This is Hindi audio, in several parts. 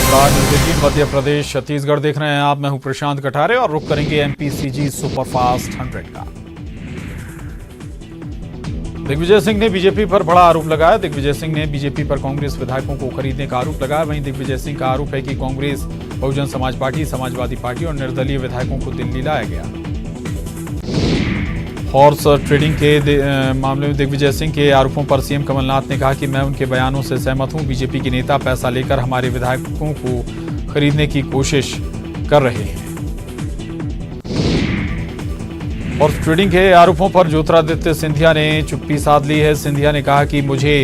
मध्य प्रदेश छत्तीसगढ़ देख रहे हैं आप। मैं हूं प्रशांत कठारे और रुक करेंगे एमपीसीजी सुपरफास्ट 100 का। दिग्विजय सिंह ने बीजेपी पर बड़ा आरोप लगाया। दिग्विजय सिंह ने बीजेपी पर कांग्रेस विधायकों को खरीदने का आरोप लगाया। वहीं दिग्विजय सिंह का आरोप है कि कांग्रेस, बहुजन समाज पार्टी, समाजवादी पार्टी और निर्दलीय विधायकों को दिल्ली लाया गया। हॉर्स ट्रेडिंग के मामले में दिग्विजय सिंह के आरोपों पर सीएम कमलनाथ ने कहा कि मैं उनके बयानों से सहमत हूं। बीजेपी के नेता पैसा लेकर हमारे विधायकों को खरीदने की कोशिश कर रहे हैं। हॉर्स ट्रेडिंग के आरोपों पर ज्योतिरादित्य सिंधिया ने चुप्पी साध ली है। सिंधिया ने कहा कि मुझे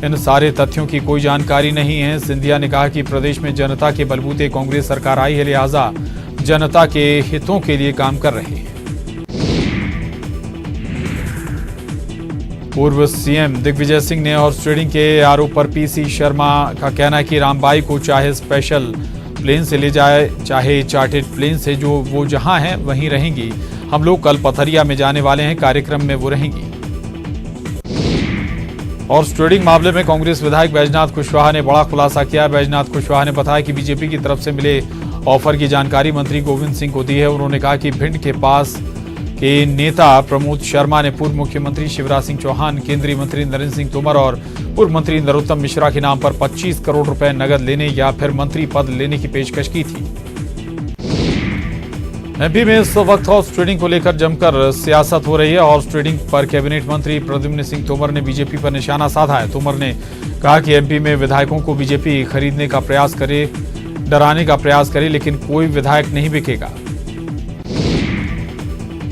इन सारे तथ्यों की कोई जानकारी नहीं है। सिंधिया ने कहा कि प्रदेश में जनता के बलबूते कांग्रेस सरकार आई है, लिहाजा जनता के हितों के लिए काम कर रहे हैं। पूर्व सीएम दिग्विजय सिंह ने हॉर्स ट्रेडिंग के आरोप पर पीसी शर्मा का कहना है कि रामबाई को चाहे स्पेशल प्लेन से ले जाए, चाहे चार्टेड प्लेन से, जो वो जहां हैं वहीं रहेंगी। हम लोग कल पथरिया में जाने वाले हैं, कार्यक्रम में वो रहेंगी। हॉर्स ट्रेडिंग मामले में कांग्रेस विधायक बैजनाथ कुशवाहा ने बड़ा खुलासा किया। बैजनाथ कुशवाहा ने बताया कि बीजेपी की तरफ से मिले ऑफर की जानकारी मंत्री गोविंद सिंह को दी है। उन्होंने कहा कि भिंड के पास के नेता प्रमोद शर्मा ने पूर्व मुख्यमंत्री शिवराज सिंह चौहान, केंद्रीय मंत्री नरेंद्र सिंह तोमर और पूर्व मंत्री नरोत्तम मिश्रा के नाम पर 25 करोड़ रुपए नगद लेने या फिर मंत्री पद लेने की पेशकश की थी। एमपी में इस वक्त हॉर्स ट्रेडिंग को लेकर जमकर सियासत हो रही है। हॉर्स ट्रेडिंग पर कैबिनेट मंत्री प्रद्युम्न सिंह तोमर ने बीजेपी पर निशाना साधा है। तोमर ने कहा कि एमपी में विधायकों को बीजेपी खरीदने का प्रयास करे, डराने का प्रयास करे, लेकिन कोई विधायक नहीं बिकेगा।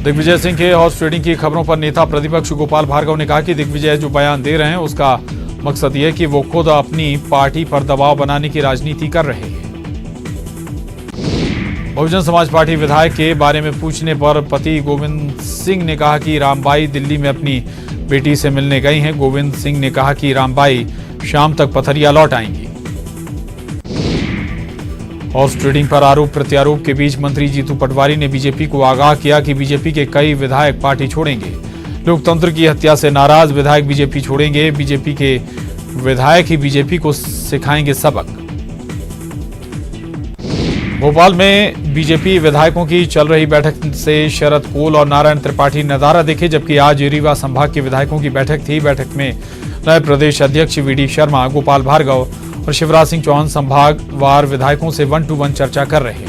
दिग्विजय सिंह के हॉर्स ट्रेडिंग की खबरों पर नेता प्रतिपक्ष गोपाल भार्गव ने कहा कि दिग्विजय जो बयान दे रहे हैं उसका मकसद यह है कि वो खुद अपनी पार्टी पर दबाव बनाने की राजनीति कर रहे हैं। बहुजन समाज पार्टी विधायक के बारे में पूछने पर पति गोविंद सिंह ने कहा कि रामबाई दिल्ली में अपनी बेटी से मिलने गई हैं। गोविंद सिंह ने कहा कि रामबाई शाम तक पथरिया लौट आएंगी। हॉर्स ट्रेडिंग पर आरोप प्रत्यारोप के बीच मंत्री जीतू पटवारी ने बीजेपी को आगाह किया कि बीजेपी के कई विधायक पार्टी छोड़ेंगे। लोकतंत्र की हत्या से नाराज विधायक बीजेपी छोड़ेंगे। बीजेपी के विधायक ही बीजेपी को सिखाएंगे सबक। भोपाल में बीजेपी विधायकों की चल रही बैठक से शरद कोल और नारायण त्रिपाठी नजारा देखे, जबकि आज रीवा संभाग के विधायकों की बैठक थी। बैठक में नए प्रदेश अध्यक्ष वीडी शर्मा, गोपाल भार्गव और शिवराज सिंह चौहान संभागवार विधायकों से 1-to-1 चर्चा कर रहे हैं।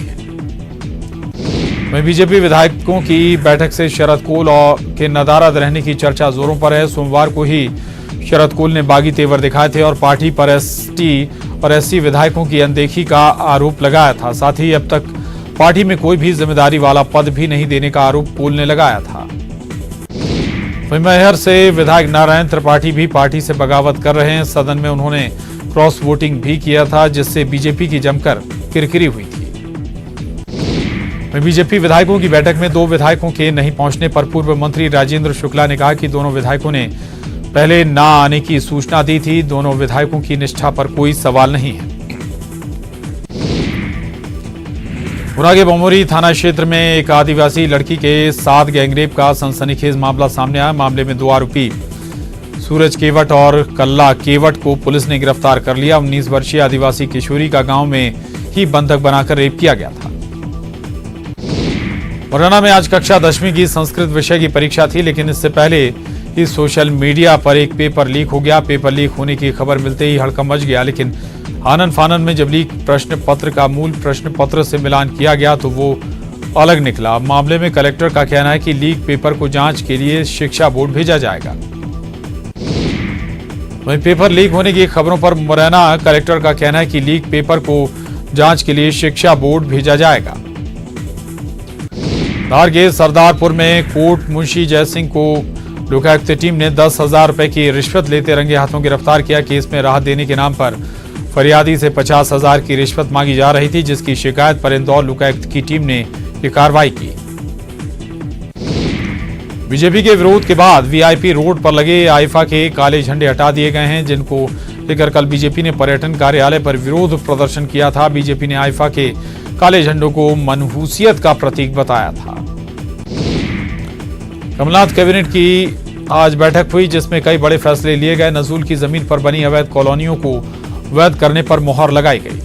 वहीं बीजेपी विधायकों की बैठक से शरद कोल और के नदारद रहने की चर्चा जोरों पर है। सोमवार को ही शरद कोल ने बागी तेवर दिखाए थे और पार्टी पर एसटी और एससी विधायकों की अनदेखी का आरोप लगाया था। साथ ही अब तक पार्टी में कोई भी जिम्मेदारी वाला पद भी नहीं देने का आरोप कोल ने लगाया था। वहीं मैहर से विधायक नारायण त्रिपाठी भी पार्टी से बगावत कर रहे हैं। सदन में उन्होंने क्रॉस वोटिंग भी किया था, जिससे बीजेपी की जमकर किरकिरी हुई थी। बीजेपी विधायकों की बैठक में 2 विधायकों के नहीं पहुंचने पर पूर्व मंत्री राजेंद्र शुक्ला ने कहा कि दोनों विधायकों ने पहले ना आने की सूचना दी थी। दोनों विधायकों की निष्ठा पर कोई सवाल नहीं है। गुना के बमोरी थाना क्षेत्र में एक आदिवासी लड़की के साथ गैंगरेप का सनसनीखेज मामला सामने आया। मामले में 2 आरोपी सूरज केवट और कल्ला केवट को पुलिस ने गिरफ्तार कर लिया। 19 वर्षीय आदिवासी किशोरी का गांव में ही बंधक बनाकर रेप किया गया था। मुरैना में आज कक्षा 10वीं की संस्कृत विषय की परीक्षा थी, लेकिन इससे पहले ही सोशल मीडिया पर एक पेपर लीक हो गया। पेपर लीक होने की खबर मिलते ही हड़कंप मच गया, लेकिन आनन फानन में जब लीक प्रश्न पत्र का मूल प्रश्न पत्र से मिलान किया गया तो वो अलग निकला। मामले में कलेक्टर का कहना है कि लीक पेपर को जांच के लिए शिक्षा बोर्ड भेजा जाएगा। वहीं पेपर लीक होने की खबरों पर मुरैना कलेक्टर का कहना है कि लीक पेपर को जांच के लिए शिक्षा बोर्ड भेजा जाएगा। धार के सरदारपुर में कोर्ट मुंशी जयसिंह को लोकायुक्त टीम ने 10,000 रुपए की रिश्वत लेते रंगे हाथों गिरफ्तार किया। केस में राहत देने के नाम पर फरियादी से 50,000 की रिश्वत मांगी जा रही थी, जिसकी शिकायत पर इंदौर लोकायुक्त की टीम ने ये कार्रवाई की। बीजेपी के विरोध के बाद वीआईपी रोड पर लगे आईफा के काले झंडे हटा दिए गए हैं, जिनको लेकर कल बीजेपी ने पर्यटन कार्यालय पर विरोध प्रदर्शन किया था। बीजेपी ने आईफा के काले झंडों को मनहूसियत का प्रतीक बताया था। कमलनाथ कैबिनेट की आज बैठक हुई, जिसमें कई बड़े फैसले लिए गए। नजूल की जमीन पर बनी अवैध कॉलोनियों को वैध करने पर मुहर लगाई गई।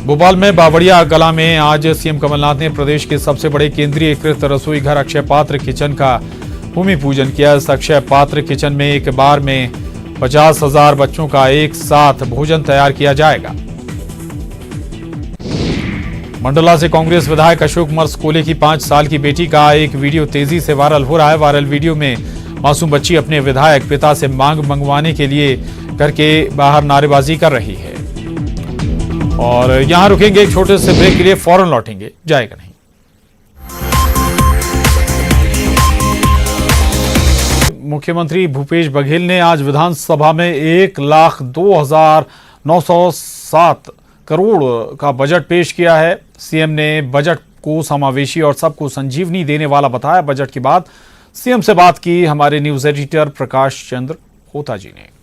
भोपाल में बावड़िया कला में आज सीएम कमलनाथ ने प्रदेश के सबसे बड़े केंद्रीयकृत रसोई घर अक्षय पात्र किचन का भूमि पूजन किया। इस अक्षय पात्र किचन में एक बार में 50,000 बच्चों का एक साथ भोजन तैयार किया जाएगा। मंडला से कांग्रेस विधायक अशोक मर्सकोले की 5 साल की बेटी का एक वीडियो तेजी से वायरल हो रहा है। वायरल वीडियो में मासूम बच्ची अपने विधायक पिता से मांग मंगवाने के लिए घर के बाहर नारेबाजी कर रही है। और यहां रुकेंगे एक छोटे से ब्रेक के लिए, फौरन लौटेंगे, जाएगा नहीं। मुख्यमंत्री भूपेश बघेल ने आज विधानसभा में 1,02,907 करोड़ का बजट पेश किया है। सीएम ने बजट को समावेशी और सबको संजीवनी देने वाला बताया। बजट के बाद सीएम से बात की हमारे न्यूज एडिटर प्रकाश चंद्र होता जी ने।